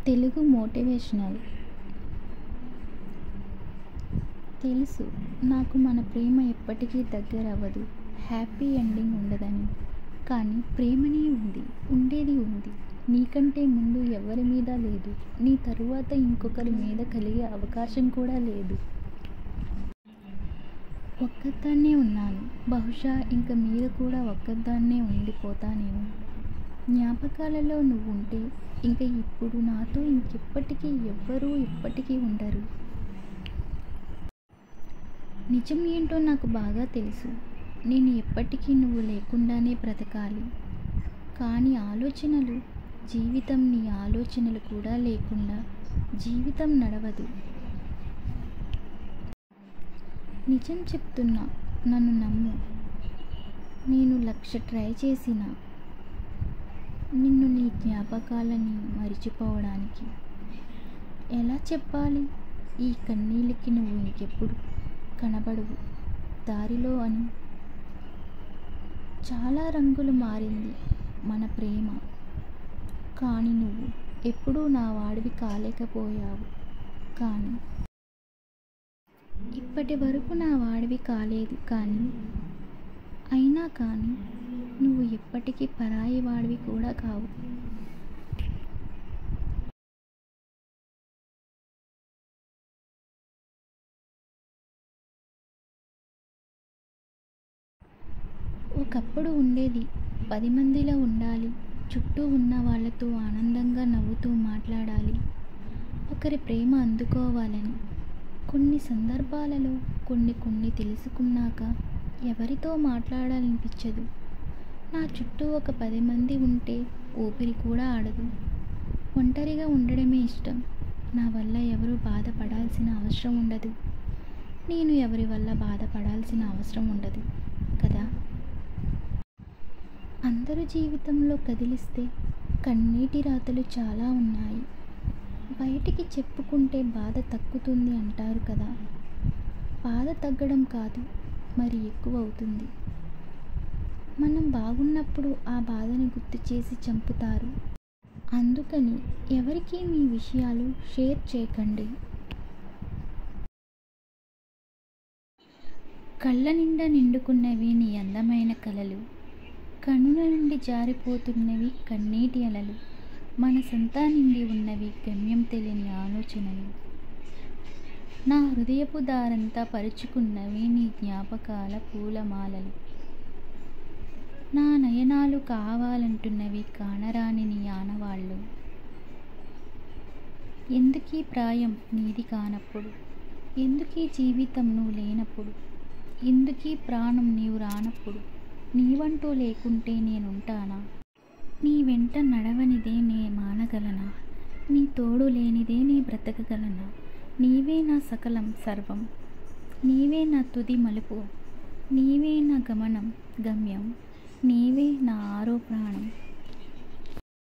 Telugu motivational. తెలుసు నాకు మన ప్రేమ ఎప్పటికీ దగ్గరవ్వదు, హ్యాపీ ఎండింగ్ ఉండదని. కానీ ప్రేమనే ఉంది, ఉండేది ఉంది. నీకంటే ముందు ఎవరి మీద లేదు, నీ తరువాత ఇంకొకరి మీద కలిగే అవకాశం కూడా లేదు. ఒక్కదాన్నే ఉన్నాను, బహుశా ఇంక మీద కూడా ఒక్కదాన్నే ఉండిపోతానేమో. జ్ఞాపకాలలో నువ్వుంటే ఇంక ఇప్పుడు నాతో ఇంకెప్పటికీ ఎవ్వరూ ఎప్పటికీ ఉండరు. నిజం ఏంటో నాకు బాగా తెలుసు. నేను ఎప్పటికీ నువ్వు లేకుండానే బ్రతకాలి. కానీ ఆలోచనలు, జీవితం, నీ ఆలోచనలు కూడా లేకుండా జీవితం నడవదు. నిజం చెప్తున్నా, నన్ను నమ్ము. నేను 1,00,000 ట్రై చేసినా నిన్ను, నీ జ్ఞాపకాలని మరిచిపోవడానికి. ఎలా చెప్పాలి? ఈ కన్నీళ్ళకి నువ్వు ఇంకెప్పుడు కనబడవు దారిలో అని. చాలా రంగులు మారింది మన ప్రేమ, కానీ నువ్వు ఎప్పుడూ నా వాడివి కాలేకపోయావు. కానీ ఇప్పటి వరకు నా వాడివి కాలేదు. అయినా కానీ నువ్వు ఎప్పటికీ పరాయి వాడివి కూడా కావు. ఒకప్పుడు ఉండేది 10 మందిలో ఉండాలి, చుట్టూ ఉన్న వాళ్ళతో ఆనందంగా నవ్వుతూ మాట్లాడాలి, ఒకరి ప్రేమ అందుకోవాలని. కొన్ని సందర్భాలలో కొన్ని తెలుసుకున్నాక ఎవరితో మాట్లాడాలనిపించదు. నా చుట్టూ ఒక 10 మంది ఉంటే ఊపిరి కూడా ఆడదు. ఒంటరిగా ఉండడమే ఇష్టం. నా వల్ల ఎవరు బాధపడాల్సిన అవసరం ఉండదు, నేను ఎవరి వల్ల బాధపడాల్సిన అవసరం ఉండదు కదా. అందరూ జీవితంలో కదిలిస్తే కన్నీటి రాతలు చాలా ఉన్నాయి. బయటికి చెప్పుకుంటే బాధ తగ్గుతుంది అంటారు కదా. బాధ తగ్గడం కాదు, మరి ఎక్కువ అవుతుంది. మనం బాగున్నప్పుడు ఆ బాధను గుర్తు చేసి చంపుతారు. అందుకని ఎవరికీ మీ విషయాలు షేర్ చేయకండి. కళ్ళ నిండా నిండుకున్నవి నీ అందమైన కలలు, కనుల నుండి జారిపోతున్నవి కన్నీటి అలలు, మనసంతా నిండి ఉన్నవి గమ్యం తెలియని ఆలోచనలు. నా హృదయపు దారంతా పరుచుకున్నవి నీ జ్ఞాపకాల పూలమాలలు. నా నయనాలు కావాలంటున్నవి కానరాని నీ ఆనవాళ్ళు. ఎందుకీ ప్రాయం నీది కానప్పుడు, ఎందుకీ జీవితం నువ్వు లేనప్పుడు, ఎందుకీ ప్రాణం నీవు రానప్పుడు. నీవంటూ లేకుంటే నేనుంటానా? నీ వెంట నడవనిదే నే మానగలనా? నీ తోడు లేనిదే నే బ్రతకగలనా? నీవే నా సకలం సర్వం, నీవే నా తుది మలుపు, నీవే నా గమనం గమ్యం, నీవే నా ఆరో ప్రాణం.